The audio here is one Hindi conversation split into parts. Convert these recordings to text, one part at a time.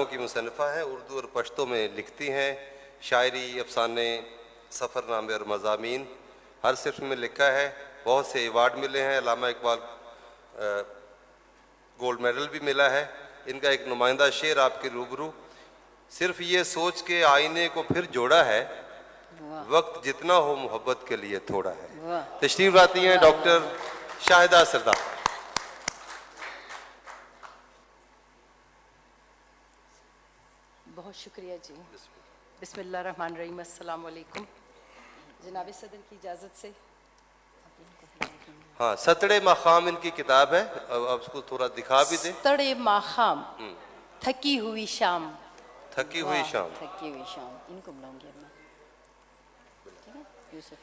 किताबों की मुसन्निफ़ा हैं, उर्दू और पश्तो में लिखती हैं। शायरी, अफसाने, सफ़रनामे और मज़ामीन हर सिर्फ में लिखा है। बहुत से अवार्ड मिले हैं। अल्लामा इकबाल गोल्ड मेडल भी मिला है। इनका एक नुमाइंदा शेर आपके रूबरू। सिर्फ ये सोच के आईने को फिर जोड़ा है, वक्त जितना हो मोहब्बत के लिए थोड़ा है। तशरीफ लाती हैं डॉक्टर शाहिदा सरदार। बहुत शुक्रिया जी। बिस्मिल्लाहिर्रहमानिर्रहीम। अस्सलाम वालेकुम। जनाब सदर की इजाज़त से हाँ, सतड़े माखाम इनकी किताब है। अब उसको थोड़ा दिखा भी दें। सतड़े माखाम, थकी हुई शाम। थकी हुई शाम, थकी हुई शाम, इनको बुलाऊंगी अब मैं।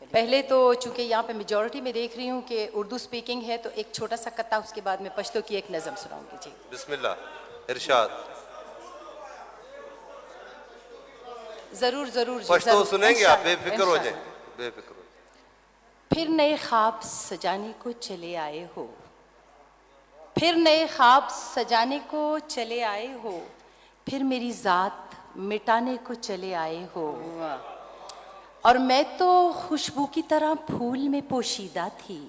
पहले तो चूंकि यहाँ पे मेजॉरिटी में देख रही हूँ कि उर्दू स्पीकिंग है, तो एक छोटा सा कत्ता, उसके बाद में पश्तो की एक नज़म सुनाऊंगी जी। बिस्मिल्लाह, इरशाद। जरूर जरूर जी, पश्तो जरूर, सुनेंगे आप, बेफिक्र हो इंशाअल्लाह। जाए, बेफिक्र हो जाए। फिर नए ख्वाब सजाने को चले आए हो, फिर नए ख्वाब सजाने को चले आए हो, फिर मेरी जात मिटाने को चले आए हो। और मैं तो खुशबू की तरह फूल में पोशीदा थी,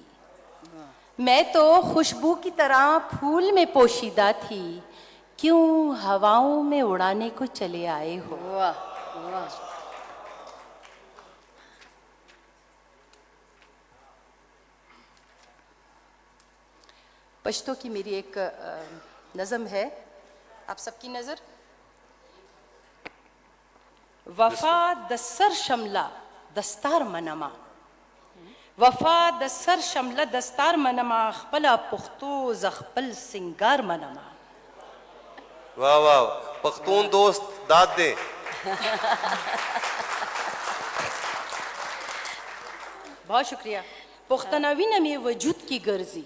मैं तो खुशबू की तरह फूल में पोशीदा थी, क्यों हवाओं में उड़ाने को चले आए हो। पश्तो की मेरी एक नज़म है, आप सबकी नज़र। वफा दस्सर शमला दस्तार मनमा, वफा दस्सर शमला दस्तार मनमा, खपला पुख्तो जखपल सिंगार मनमा। वाह वाह, पख्तून दोस्त दाद दे। बहुत शुक्रिया। पुख्तना विना में वजूद की गर्जी,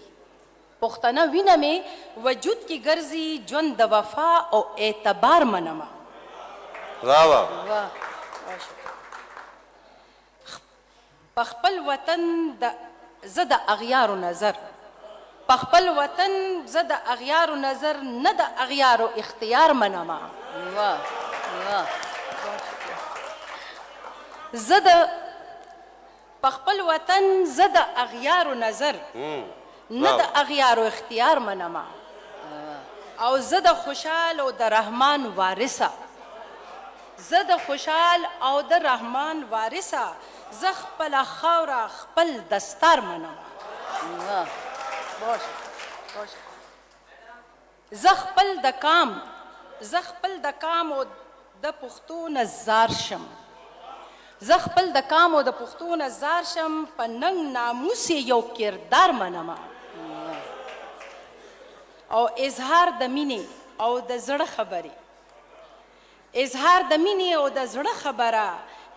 पुख्तना विना में वजूद की गर्जी, जुन द वफा और एतबार मनमा। वाह वाह वाह, पखपल वतन ज़द अग़यार नज़र, पखपल वतन ज़द अग़यार नज़र, न द अग़यार इख्तियार मनमा। वाह वाह, ज़द पखपल वतन ज़द अग़यार नज़र, न द अग़यार इख्तियार मनमा। और ज़द खुशाल और द रहमान वारिसा, ज़द खुशाल और द रहमान वारिसा, ज़ख़पल खौरा खपल दस्तार मनमा। ज़ख़पल दकाम, ज़ख़पल दकाम और द पुख्तो नज़ार शम, ज़ख़पल दकाम और द पुख्तो नज़ार शम, पनंग नामूसे यो किरदार मनमा। और इजहार दमीने और द जड़ खबरी, इजहार दमीने और द जड़ खबरा,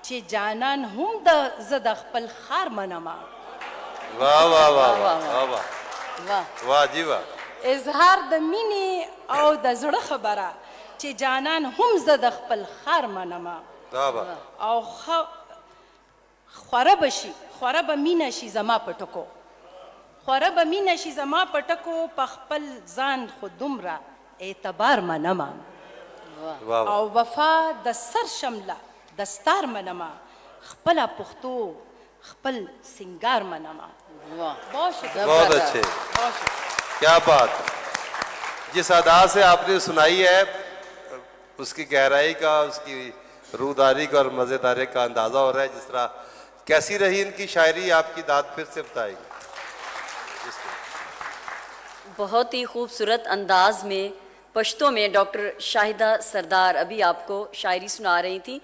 चे जानन हम द ज़द खपल खार मनमा। वाह वाह वाह वाह वाह वाह वाह जी वाह। इजहार दमीने और द जड़ खबरा, चे जानन हम ज़द खपल खार मनमा। वाह वाह। और ख्वारबशी ख्वारब मीनशी जमा पटको, ख्वारब मीनशी जमा पटको, पखपल जान खुदुमरा एतबार मनमा। और वफा दस्सर शमला दस्तार मनमा, खपला पुख्तो खपल सिंगार मनमा। बहुत शुक्रिया। बहुत अच्छे, क्या बात है। जिस अदा से आपने सुनाई है, उसकी गहराई का, उसकी रूदारी का और मज़ेदारी का अंदाज़ा हो रहा है। जिस तरह कैसी रही इनकी शायरी, आपकी दाद फिर से बताएगी। बहुत ही खूबसूरत अंदाज में पश्तो में डॉक्टर शाहिदा सरदार अभी आपको शायरी सुना रही थी।